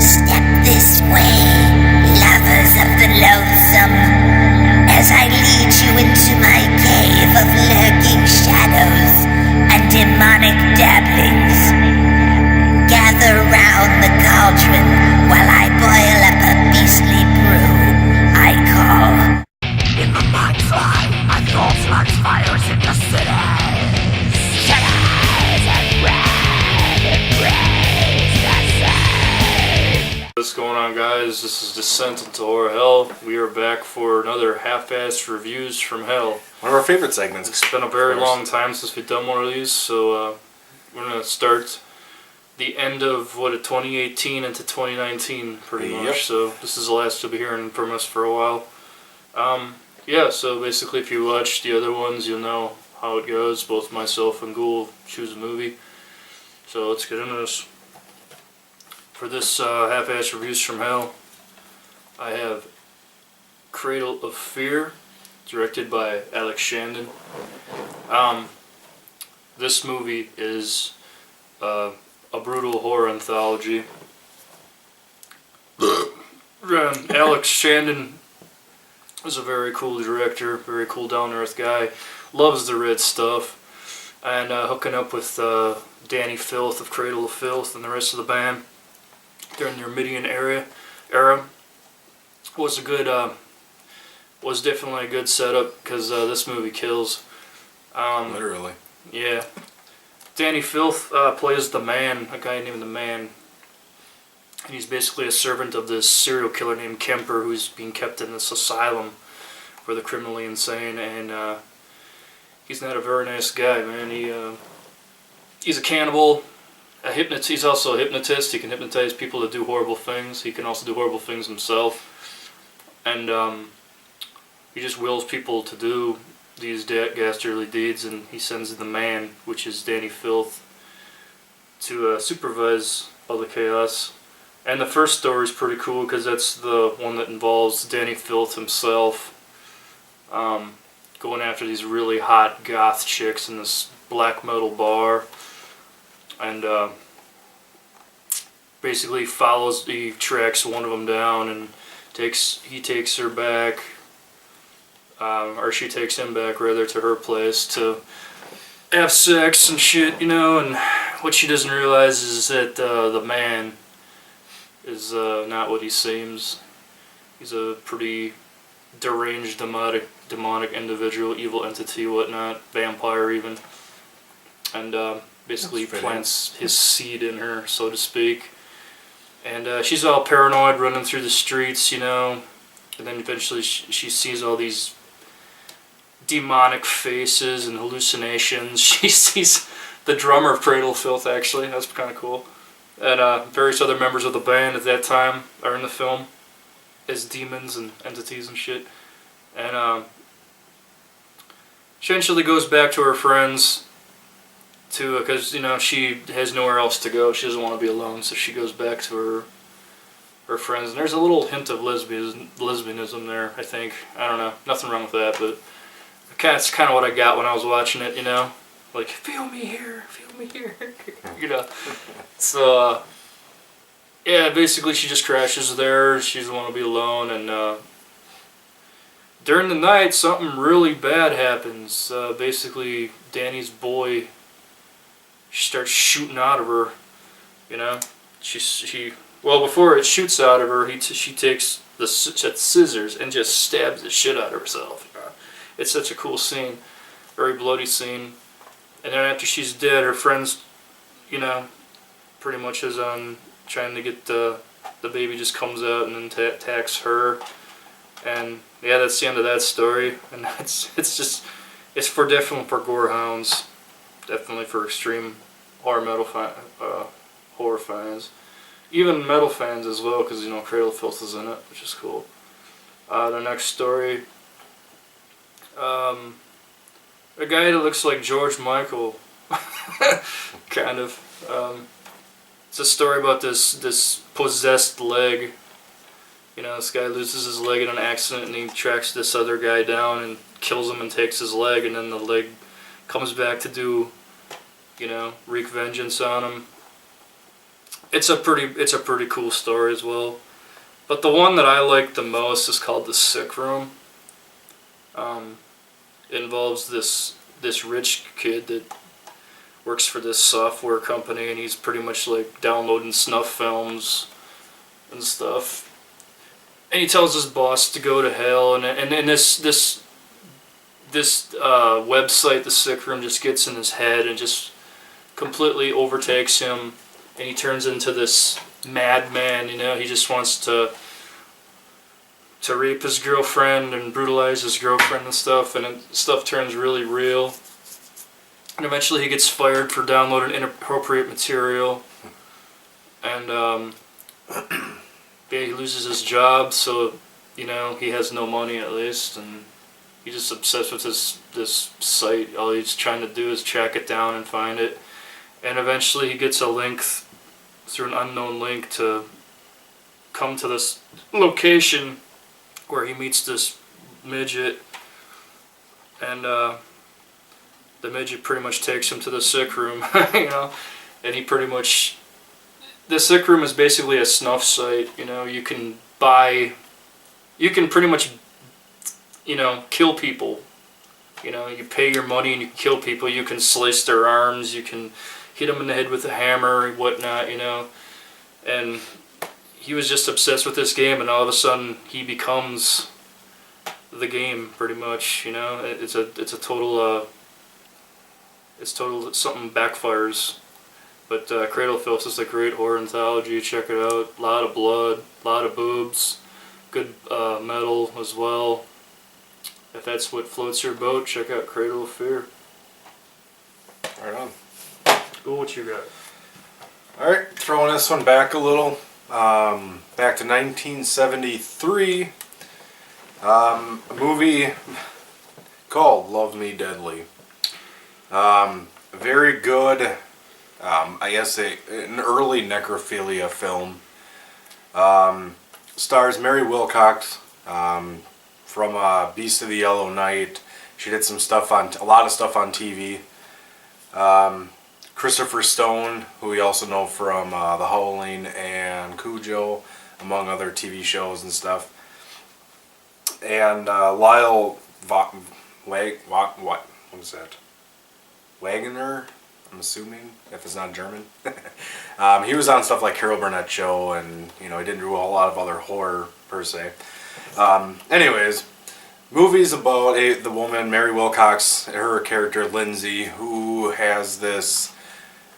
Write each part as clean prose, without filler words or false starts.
Step this way, lovers of the loathsome, as I lead you into my cave of lurking shadows and demonic dabblings. Gather round the cauldron while I boil up a beastly brew I call. In the mind's eye, my thoughts like fires in the cities. Shadows and red embrace the same. What's going on, guys? This is Descent into Horror Hell. We are back for another half-assed reviews from hell. One of our favorite segments. It's been a very long time since we've done one of these, so we're going to start the end of, 2018 into 2019, pretty much. Yep. So this is the last you'll be hearing from us for a while. Yeah, so basically if you watch the other ones, you'll know how it goes. Both myself and Ghoul choose a movie. So let's get into this. For this half-assed reviews from hell, I have Cradle of Fear, directed by Alex Shandon. This movie is a brutal horror anthology. Alex Shandon is a very cool director, very cool down-to-earth guy, loves the red stuff, and hooking up with Danny Filth of Cradle of Filth and the rest of the band during the Armidian era was a good, was definitely a good setup, because this movie kills. Literally. Yeah. Danny Filth plays the Man, a guy named the Man, and he's basically a servant of this serial killer named Kemper, who's being kept in this asylum for the criminally insane, and he's not a very nice guy, man. He's a cannibal, he's also a hypnotist. He can hypnotize people to do horrible things. He can also do horrible things himself, and he just wills people to do these dastardly deeds, and he sends the Man, which is Danny Filth, to supervise all the chaos. And the first story is pretty cool, because that's the one that involves Danny Filth himself going after these really hot goth chicks in this black metal bar, and basically he tracks one of them down, and he takes her back, or she takes him back rather, to her place to have sex and shit, and what she doesn't realize is that the Man is not what he seems. He's a pretty deranged, demonic individual, evil entity, whatnot, vampire even, and basically plants his seed in her, so to speak. And she's all paranoid, running through the streets, and then eventually she sees all these demonic faces and hallucinations. She sees the drummer of Cradle of Filth, actually. That's kind of cool. And various other members of the band at that time are in the film as demons and entities and shit. And she eventually goes back to her friends because she has nowhere else to go. She doesn't want to be alone, so she goes back to her friends. And there's a little hint of lesbianism there, I think. I don't know. Nothing wrong with that, but that's kind of what I got when I was watching it, Like, feel me here, So, yeah, basically she just crashes there. She doesn't want to be alone, and during the night, something really bad happens. Basically, Danny's boy, she starts shooting out of her, Well, before it shoots out of her, she takes the scissors and just stabs the shit out of herself. It's such a cool scene, very bloody scene. And then after she's dead, her friends, pretty much is on trying to get the baby, just comes out and then attacks her. And yeah, that's the end of that story. And it's definitely for gorehounds, definitely for extreme horror fans, even metal fans as well, because Cradle of Filth is in it, which is cool. The next story. A guy that looks like George Michael, kind of. It's a story about this possessed leg. This guy loses his leg in an accident, and he tracks this other guy down and kills him and takes his leg, and then the leg comes back to do, wreak vengeance on him. it's a pretty cool story as well. But the one that I like the most is called The Sick Room. It involves this rich kid that works for this software company, and he's pretty much like downloading snuff films and stuff. And he tells his boss to go to hell, and this website, The Sick Room, just gets in his head and just completely overtakes him, and he turns into this madman. You know, he just wants to rape his girlfriend and brutalize his girlfriend and stuff, and stuff turns really real. And eventually he gets fired for downloading inappropriate material, and yeah, he loses his job, so you know he has no money at least, and he's just obsessed with this site. All he's trying to do is track it down and find it, and eventually he gets a link through an unknown link to come to this location where he meets this midget, and the midget pretty much takes him to the sick room, you know, and he pretty much, the sick room is basically a snuff site. You know, you can pretty much, you know, kill people. You know, you pay your money and you can kill people. You can slice their arms, you can hit them in the head with a hammer and whatnot, you know, and he was just obsessed with this game, and all of a sudden he becomes the game, pretty much. You know, it's a total something backfires. But Cradle of Fear is a great horror anthology. Check it out. A lot of blood, a lot of boobs, good metal as well. If that's what floats your boat, check out Cradle of Fear. Right on. Cool, what you got? Alright, throwing this one back a little. Back to 1973. A movie called Love Me Deadly. Very good, I guess an early necrophilia film. Stars Mary Wilcox from Beast of the Yellow Night. She did a lot of stuff on TV. Christopher Stone, who we also know from The Howling and Cujo, among other TV shows and stuff. And Lyle what was that? Wagoner, I'm assuming, if it's not German. He was on stuff like Carol Burnett Show, and you know, he didn't do a whole lot of other horror per se. Anyways, movie's about the woman Mary Wilcox, her character Lindsay, who has this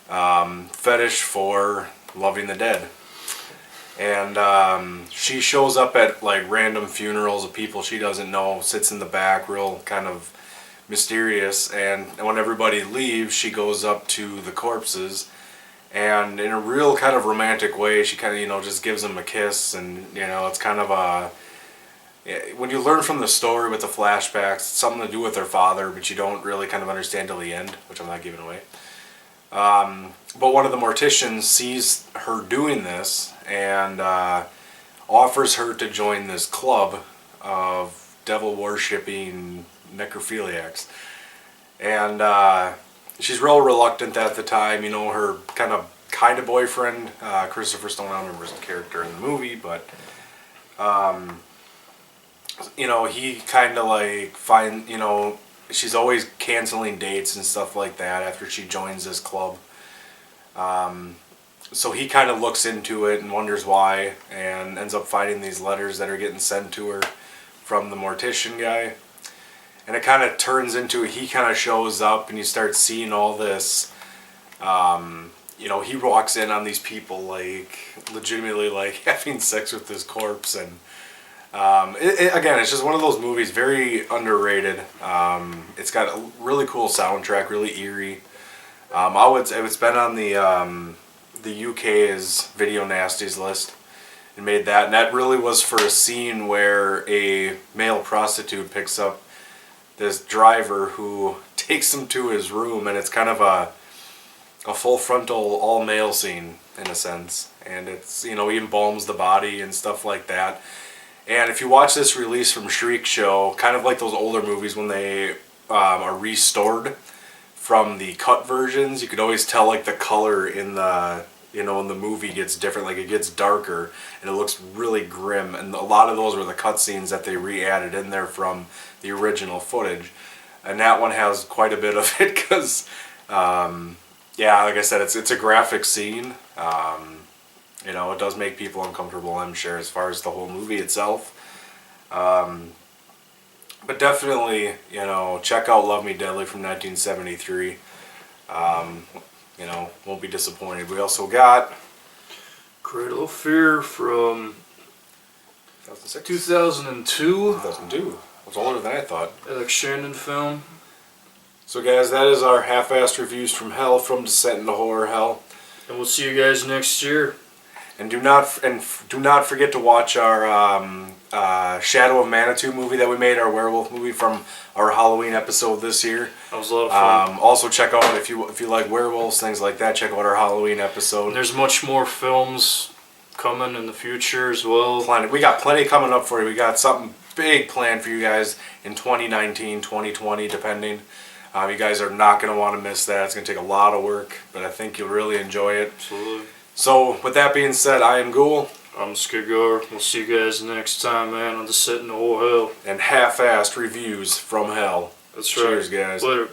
fetish for loving the dead. And she shows up at like random funerals of people she doesn't know, sits in the back, real kind of mysterious, and when everybody leaves, she goes up to the corpses, and in a real kind of romantic way, she kind of, you know, just gives them a kiss, and you know, it's kind of when you learn from the story with the flashbacks, it's something to do with her father, but you don't really kind of understand till the end, which I'm not giving away. But one of the morticians sees her doing this and offers her to join this club of devil-worshipping necrophiliacs. And she's real reluctant at the time. You know, her kind of boyfriend, Christopher Stone, I don't remember his character in the movie, but you know, he kind of like you know, she's always canceling dates and stuff like that after she joins this club. So he kind of looks into it and wonders why, and ends up finding these letters that are getting sent to her from the mortician guy. And it kind of turns into, he kind of shows up and you start seeing all this, you know, he walks in on these people like legitimately like having sex with this corpse. And again, it's just one of those movies, very underrated. It's got a really cool soundtrack, really eerie. I would say it's been on the UK's Video Nasties list, and made that. And that really was for a scene where a male prostitute picks up this driver who takes him to his room, and it's kind of a full frontal all male scene in a sense. And it's, you know, he embalms the body and stuff like that. And if you watch this release from Shriek Show, kind of like those older movies when they are restored from the cut versions, you could always tell like the color in the in the movie gets different. Like, it gets darker and it looks really grim. And a lot of those were the cutscenes that they re-added in there from the original footage. And that one has quite a bit of it because, yeah, like I said, it's a graphic scene. It does make people uncomfortable, I'm sure, as far as the whole movie itself. But definitely, check out Love Me Deadly from 1973. Won't be disappointed. We also got Cradle of Fear from 2006? 2002. 2002. It's older than I thought. Alex Shandon film. So guys, that is our half-assed reviews from Hell, from Descent into Horror Hell. And we'll see you guys next year. And do not forget to watch our Shadow of Manitou movie that we made, our werewolf movie from our Halloween episode this year. That was a lot of fun. Also check out, if you like werewolves, things like that, check out our Halloween episode. And there's much more films coming in the future as well. We got plenty coming up for you. We got something big planned for you guys in 2019, 2020, depending. You guys are not going to want to miss that. It's going to take a lot of work, but I think you'll really enjoy it. Absolutely. So, with that being said, I am Ghoul. I'm Skidgar. We'll see you guys next time, man, on the Set in the Whole Hell. And half-assed reviews from Hell. That's Cheers, right. guys. Later.